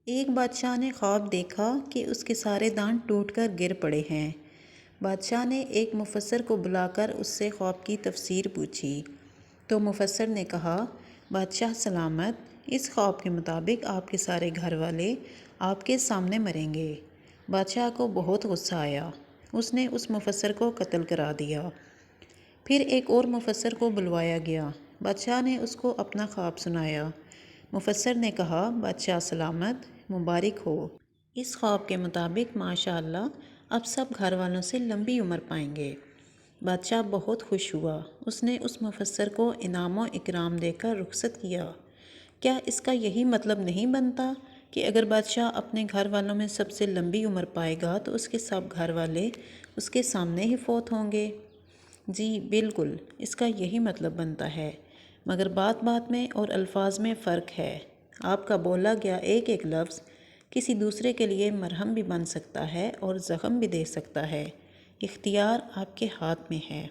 ایک بادشاہ نے خواب دیکھا کہ اس کے سارے دانت ٹوٹ کر گر پڑے ہیں۔ بادشاہ نے ایک مفسر کو بلا کر اس سے خواب کی تفسیر پوچھی تو مفسر نے کہا، بادشاہ سلامت، اس خواب کے مطابق آپ کے سارے گھر والے آپ کے سامنے مریں گے۔ بادشاہ کو بہت غصہ آیا، اس نے اس مفسر کو قتل کرا دیا۔ پھر ایک اور مفسر کو بلوایا گیا، بادشاہ نے اس کو اپنا خواب سنایا۔ مفسر نے کہا، بادشاہ سلامت، مبارک ہو، اس خواب کے مطابق ماشاء اللہ اب سب گھر والوں سے لمبی عمر پائیں گے۔ بادشاہ بہت خوش ہوا، اس نے اس مفسر کو انعام و اکرام دے کر رخصت کیا۔ کیا اس کا یہی مطلب نہیں بنتا کہ اگر بادشاہ اپنے گھر والوں میں سب سے لمبی عمر پائے گا تو اس کے سب گھر والے اس کے سامنے ہی فوت ہوں گے؟ جی بالکل، اس کا یہی مطلب بنتا ہے، مگر بات بات میں اور الفاظ میں فرق ہے۔ آپ کا بولا گیا ایک ایک لفظ کسی دوسرے کے لیے مرہم بھی بن سکتا ہے اور زخم بھی دے سکتا ہے۔ اختیار آپ کے ہاتھ میں ہے۔